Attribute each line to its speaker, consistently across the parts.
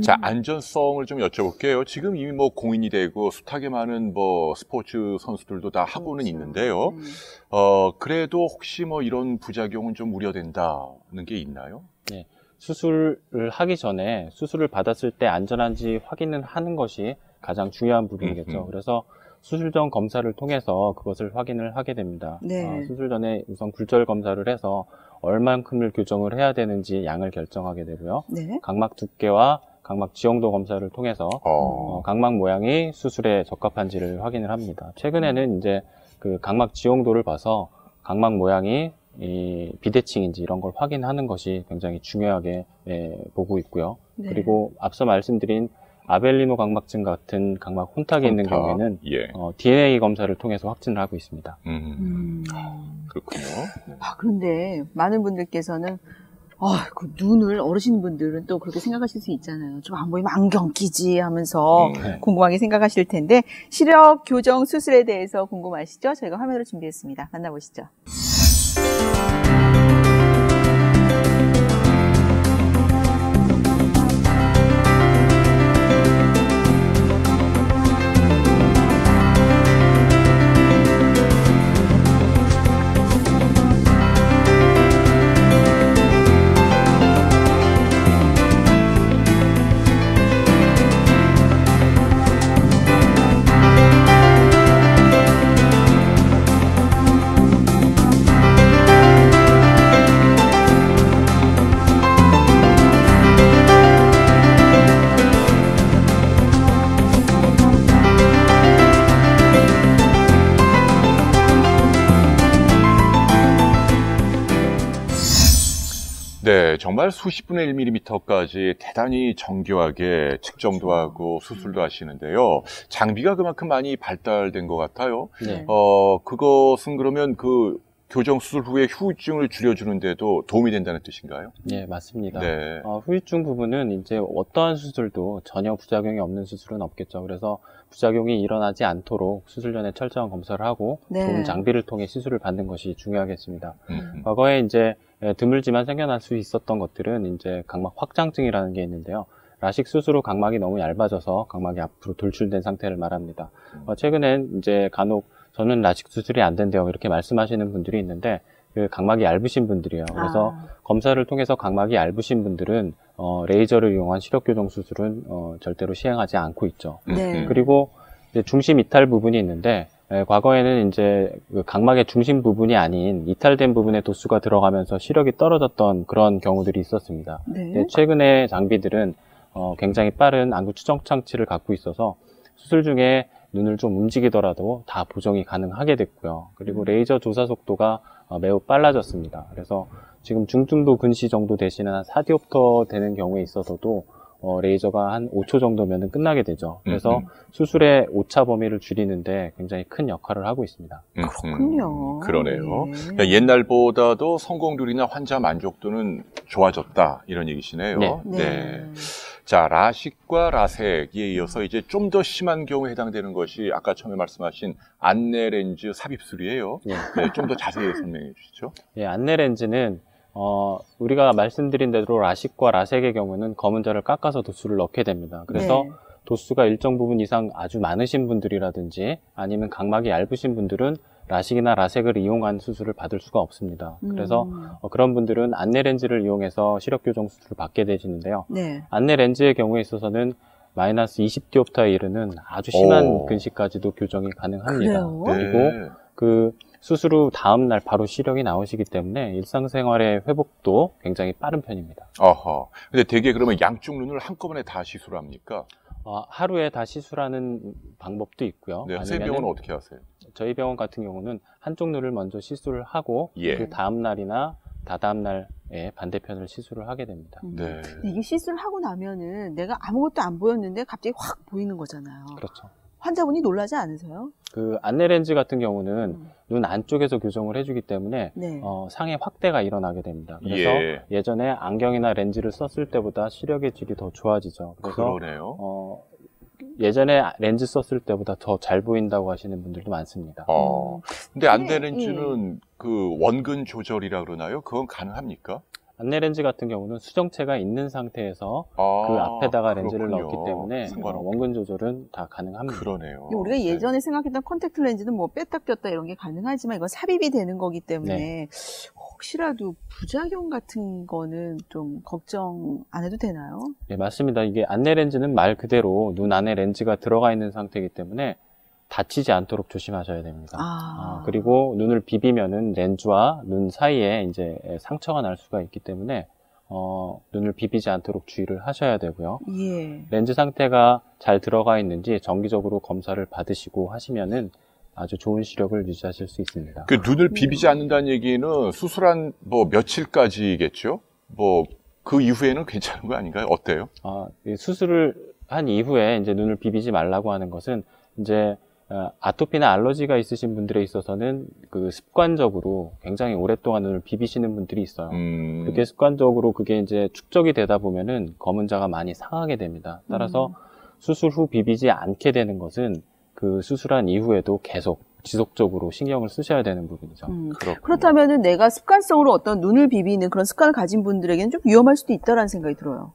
Speaker 1: 자, 안전성을 좀 여쭤볼게요. 지금 이미 뭐 공인이 되고 숱하게 많은 뭐 스포츠 선수들도 다 하고는 있는데요. 그래도 혹시 뭐 이런 부작용은 좀 우려된다는 게 있나요?
Speaker 2: 네. 수술을 하기 전에 수술을 받았을 때 안전한지 확인을 하는 것이 가장 중요한 부분이겠죠. 그래서 수술 전 검사를 통해서 그것을 확인을 하게 됩니다.
Speaker 3: 네.
Speaker 2: 수술 전에 우선 굴절 검사를 해서 얼만큼을 교정을 해야 되는지 양을 결정하게 되고요.
Speaker 3: 네.
Speaker 2: 각막 두께와 각막 지형도 검사를 통해서 각막 모양이 수술에 적합한지를 확인을 합니다. 최근에는 이제 그 각막 지형도를 봐서 각막 모양이 이 비대칭인지 이런 걸 확인하는 것이 굉장히 중요하게 보고 있고요.
Speaker 3: 네.
Speaker 2: 그리고 앞서 말씀드린 아벨리노 각막증 같은 각막 혼탁이 있는 경우에는 DNA 검사를 통해서 확진을 하고 있습니다.
Speaker 1: 그렇군요.
Speaker 3: 그런데 많은 분들께서는 그 눈을 어르신분들은 또 그렇게 생각하실 수 있잖아요. 좀 안 보이면 안경 끼지 하면서 궁금하게 생각하실 텐데 시력 교정 수술에 대해서 궁금하시죠? 저희가 화면으로 준비했습니다. 만나보시죠.
Speaker 1: 네, 정말 수십 분의 1mm까지 대단히 정교하게 측정도 하고 수술도 하시는데요. 장비가 그만큼 많이 발달된 것 같아요.
Speaker 2: 네.
Speaker 1: 그것은 그러면 그 교정 수술 후에 후유증을 줄여주는데도 도움이 된다는 뜻인가요?
Speaker 2: 네, 맞습니다.
Speaker 1: 네.
Speaker 2: 후유증 부분은 이제 어떠한 수술도 전혀 부작용이 없는 수술은 없겠죠. 그래서 부작용이 일어나지 않도록 수술 전에 철저한 검사를 하고 좋은 장비를 통해 시술을 받는 것이 중요하겠습니다. 과거에 이제 드물지만 생겨날 수 있었던 것들은 이제 각막 확장증이라는 게 있는데요. 라식 수술 후 각막이 너무 얇아져서 각막이 앞으로 돌출된 상태를 말합니다. 최근엔 이제 간혹 저는 라식 수술이 안 된대요 이렇게 말씀하시는 분들이 있는데 그 각막이 얇으신 분들이에요. 그래서 검사를 통해서 각막이 얇으신 분들은 레이저를 이용한 시력 교정 수술은 절대로 시행하지 않고 있죠.
Speaker 3: 네.
Speaker 2: 그리고 이제 중심 이탈 부분이 있는데 과거에는 이제 그 각막의 중심 부분이 아닌 이탈된 부분에 도수가 들어가면서 시력이 떨어졌던 그런 경우들이 있었습니다.
Speaker 3: 네.
Speaker 2: 최근의 장비들은 굉장히 빠른 안구 추정 장치를 갖고 있어서 수술 중에 눈을 좀 움직이더라도 다 보정이 가능하게 됐고요. 그리고 레이저 조사 속도가 매우 빨라졌습니다. 그래서 지금 중증도 근시 정도 되시는 한 4디옵터 되는 경우에 있어서도 레이저가 한 5초 정도면 끝나게 되죠. 그래서 수술의 오차 범위를 줄이는데 굉장히 큰 역할을 하고 있습니다.
Speaker 3: 그렇군요.
Speaker 1: 그러네요.
Speaker 3: 네.
Speaker 1: 그러니까 옛날보다도 성공률이나 환자 만족도는 좋아졌다 이런 얘기시네요.
Speaker 2: 네.
Speaker 1: 자, 라식과 라섹에 이어서 이제 좀 더 심한 경우에 해당되는 것이 아까 처음에 말씀하신 안내 렌즈 삽입술이에요. 네, 좀 더 자세히 설명해 주시죠.
Speaker 2: 예, 안내 렌즈는 우리가 말씀드린 대로 라식과 라섹의 경우는 검은자를 깎아서 도수를 넣게 됩니다. 그래서 도수가 일정 부분 이상 아주 많으신 분들이라든지 아니면 각막이 얇으신 분들은 라식이나 라섹을 이용한 수술을 받을 수가 없습니다. 그래서 그런 분들은 안내 렌즈를 이용해서 시력 교정 수술을 받게 되시는데요. 안내 렌즈의 경우에 있어서는 마이너스 20디옵터에 이르는 아주 심한 근시까지도 교정이 가능합니다. 그리고 그 수술 후 다음 날 바로 시력이 나오시기 때문에 일상생활의 회복도 굉장히 빠른 편입니다.
Speaker 1: 근데 대개 그러면 양쪽 눈을 한꺼번에 다 시술합니까?
Speaker 2: 하루에 다 시술하는 방법도 있고요.
Speaker 1: 네, 선생님 병원은 어떻게 하세요?
Speaker 2: 저희 병원 같은 경우는 한쪽 눈을 먼저 시술을 하고 그 다음 날이나 다다음 날에 반대편을 시술을 하게 됩니다.
Speaker 3: 이게 시술하고 나면은 내가 아무것도 안 보였는데 갑자기 확 보이는 거잖아요.
Speaker 2: 그렇죠.
Speaker 3: 환자분이 놀라지 않으세요?
Speaker 2: 그 안내 렌즈 같은 경우는 눈 안쪽에서 교정을 해주기 때문에 상의 확대가 일어나게 됩니다. 그래서 예전에 안경이나 렌즈를 썼을 때보다 시력의 질이 더 좋아지죠. 그래서 예전에 렌즈 썼을 때보다 더 잘 보인다고 하시는 분들도 많습니다.
Speaker 1: 근데 안내 렌즈는 그 원근 조절이라 그러나요? 그건 가능합니까?
Speaker 2: 안내렌즈 같은 경우는 수정체가 있는 상태에서 그 앞에다가 렌즈를 넣었기 때문에 원근 조절은 다 가능합니다.
Speaker 1: 그러네요.
Speaker 3: 우리가 예전에 생각했던 콘택트 렌즈는 뭐 뺐다 꼈다 이런 게 가능하지만 이건 삽입이 되는 거기 때문에 혹시라도 부작용 같은 거는 좀 걱정 안 해도 되나요?
Speaker 2: 네, 맞습니다. 이게 안내렌즈는 말 그대로 눈 안에 렌즈가 들어가 있는 상태이기 때문에 다치지 않도록 조심하셔야 됩니다. 그리고 눈을 비비면은 렌즈와 눈 사이에 이제 상처가 날 수가 있기 때문에 눈을 비비지 않도록 주의를 하셔야 되고요.
Speaker 3: 예.
Speaker 2: 렌즈 상태가 잘 들어가 있는지 정기적으로 검사를 받으시고 하시면은 아주 좋은 시력을 유지하실 수 있습니다.
Speaker 1: 그 눈을 비비지 않는다는 얘기는 수술한 뭐 며칠까지겠죠? 뭐 그 이후에는 괜찮은 거 아닌가요? 어때요?
Speaker 2: 수술을 한 이후에 이제 눈을 비비지 말라고 하는 것은 이제 아토피나 알러지가 있으신 분들에 있어서는 그 습관적으로 굉장히 오랫동안 눈을 비비시는 분들이 있어요. 그게 습관적으로 그게 이제 축적이 되다 보면은 검은자가 많이 상하게 됩니다. 따라서 수술 후 비비지 않게 되는 것은 그 수술한 이후에도 계속 지속적으로 신경을 쓰셔야 되는 부분이죠.
Speaker 3: 그렇다면은 내가 습관성으로 어떤 눈을 비비는 그런 습관을 가진 분들에게는 좀 위험할 수도 있다라는 생각이 들어요.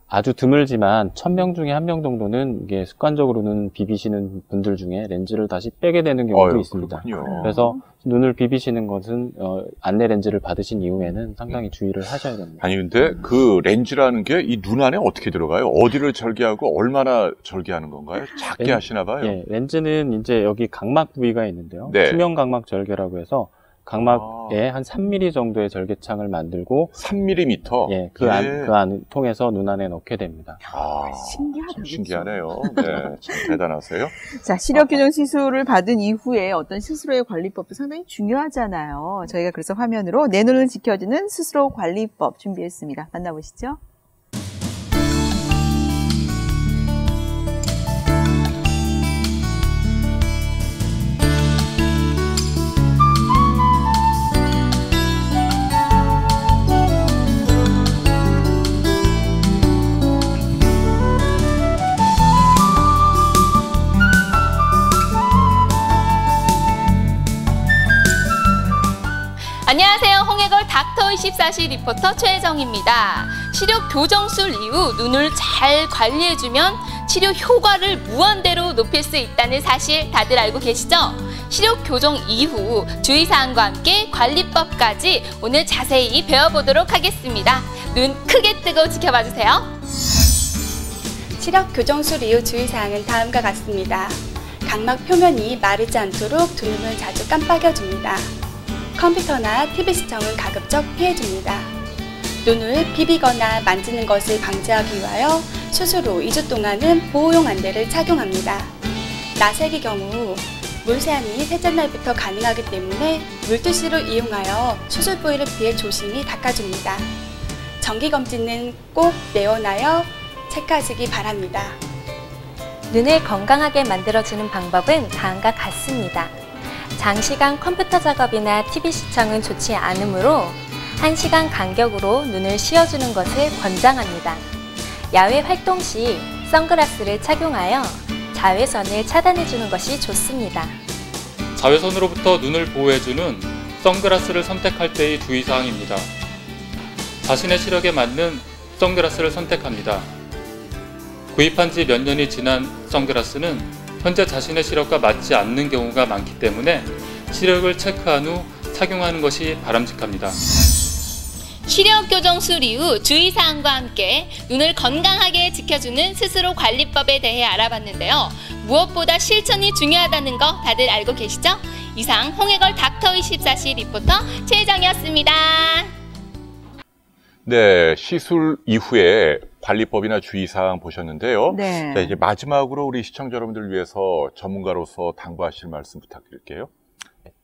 Speaker 2: 아주 드물지만 1000명 중에 1명 정도는 이게 습관적으로는 비비시는 분들 중에 렌즈를 다시 빼게 되는 경우도 있습니다.
Speaker 1: 그렇군요.
Speaker 2: 그래서 눈을 비비시는 것은 안내 렌즈를 받으신 이후에는 상당히 주의를 하셔야 됩니다.
Speaker 1: 아니 근데 그 렌즈라는 게 이 눈 안에 어떻게 들어가요? 어디를 절개하고 얼마나 절개하는 건가요? 작게 하시나 봐요.
Speaker 2: 예, 렌즈는 이제 여기 각막 부위가 있는데요.
Speaker 1: 네.
Speaker 2: 투명 각막 절개라고 해서 각막에 한 3mm 정도의 절개창을 만들고
Speaker 1: 3mm?
Speaker 2: 예, 그 안 통해서 눈 안에 넣게 됩니다.
Speaker 3: 신기하다.
Speaker 1: 신기하네요. 네, 참 대단하세요.
Speaker 3: 자, 시력 교정 시술을 받은 이후에 어떤 스스로의 관리법도 상당히 중요하잖아요. 저희가 그래서 화면으로 내 눈을 지켜주는 스스로 관리법 준비했습니다. 만나보시죠.
Speaker 4: 안녕하세요. 홍해걸 닥터24시 리포터 최혜정입니다. 시력 교정술 이후 눈을 잘 관리해주면 치료 효과를 무한대로 높일 수 있다는 사실 다들 알고 계시죠? 시력 교정 이후 주의사항과 함께 관리법까지 오늘 자세히 배워보도록 하겠습니다. 눈 크게 뜨고 지켜봐 주세요.
Speaker 5: 시력 교정술 이후 주의사항은 다음과 같습니다. 각막 표면이 마르지 않도록 두 눈을 자주 깜빡여줍니다. 컴퓨터나 TV 시청은 가급적 피해줍니다. 눈을 비비거나 만지는 것을 방지하기 위하여 수술 후 2주 동안은 보호용 안대를 착용합니다. 나색의 경우 물세안이 셋째 날부터 가능하기 때문에 물티슈를 이용하여 수술 부위를 피해 조심히 닦아줍니다. 정기검진은 꼭 내원하여 체크하시기 바랍니다.
Speaker 6: 눈을 건강하게 만들어주는 방법은 다음과 같습니다. 장시간 컴퓨터 작업이나 TV 시청은 좋지 않으므로 1시간 간격으로 눈을 쉬어주는 것을 권장합니다. 야외 활동 시 선글라스를 착용하여 자외선을 차단해주는 것이 좋습니다.
Speaker 7: 자외선으로부터 눈을 보호해주는 선글라스를 선택할 때의 주의사항입니다. 자신의 시력에 맞는 선글라스를 선택합니다. 구입한 지 몇 년이 지난 선글라스는 현재 자신의 시력과 맞지 않는 경우가 많기 때문에 시력을 체크한 후 착용하는 것이 바람직합니다.
Speaker 4: 시력 교정술 이후 주의사항과 함께 눈을 건강하게 지켜주는 스스로 관리법에 대해 알아봤는데요. 무엇보다 실천이 중요하다는 거 다들 알고 계시죠? 이상 홍해걸 닥터24시 리포터 최혜정이었습니다.
Speaker 1: 네, 시술 이후에 관리법이나 주의사항 보셨는데요.
Speaker 3: 네.
Speaker 1: 자, 이제 마지막으로 우리 시청자 여러분들을 위해서 전문가로서 당부하실 말씀 부탁드릴게요.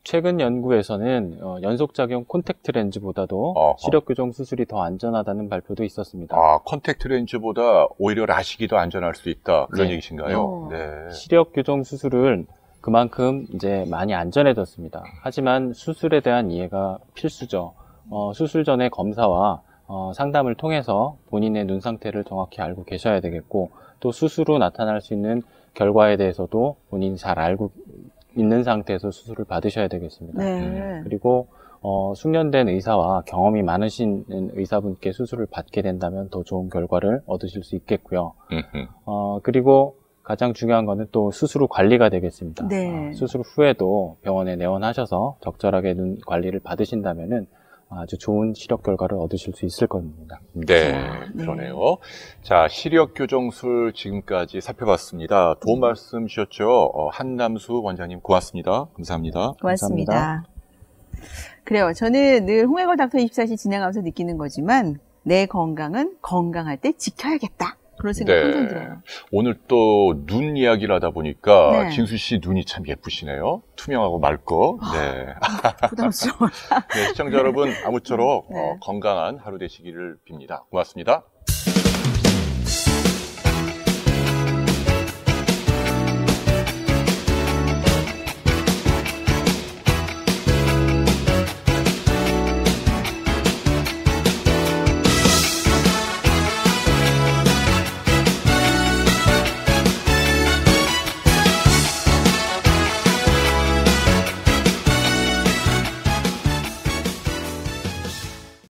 Speaker 2: 최근 연구에서는 연속작용 콘택트 렌즈보다도 시력 교정 수술이 더 안전하다는 발표도 있었습니다.
Speaker 1: 콘택트 렌즈보다 오히려 라식이 더 안전할 수 있다. 그런 얘기신가요?
Speaker 2: 네. 시력 교정 수술은 그만큼 이제 많이 안전해졌습니다. 하지만 수술에 대한 이해가 필수죠. 수술 전에 검사와 상담을 통해서 본인의 눈 상태를 정확히 알고 계셔야 되겠고, 또 수술 후 나타날 수 있는 결과에 대해서도 본인이 잘 알고 있는 상태에서 수술을 받으셔야 되겠습니다.
Speaker 3: 네.
Speaker 2: 그리고 숙련된 의사와 경험이 많으신 의사분께 수술을 받게 된다면 더 좋은 결과를 얻으실 수 있겠고요. 그리고 가장 중요한 거는 또 수술 후 관리가 되겠습니다.
Speaker 3: 네.
Speaker 2: 수술 후에도 병원에 내원하셔서 적절하게 눈 관리를 받으신다면은 아주 좋은 시력 결과를 얻으실 수 있을 겁니다.
Speaker 1: 네, 그러네요. 자, 시력 교정술 지금까지 살펴봤습니다. 좋은 말씀 주셨죠? 한남수 원장님 고맙습니다. 감사합니다.
Speaker 3: 고맙습니다.
Speaker 2: 감사합니다.
Speaker 3: 그래요. 저는 늘 홍해걸 닥터 24시 진행하면서 느끼는 거지만 내 건강은 건강할 때 지켜야겠다. 그런 생각 항상 들어요.
Speaker 1: 오늘 또 눈 이야기를 하다 보니까
Speaker 3: 네.
Speaker 1: 진수 씨 눈이 참 예쁘시네요. 투명하고 맑고. 네.
Speaker 3: 부담스러워.
Speaker 1: 네, 시청자 여러분 아무쪼록
Speaker 3: 네.
Speaker 1: 건강한 하루 되시기를 빕니다. 고맙습니다.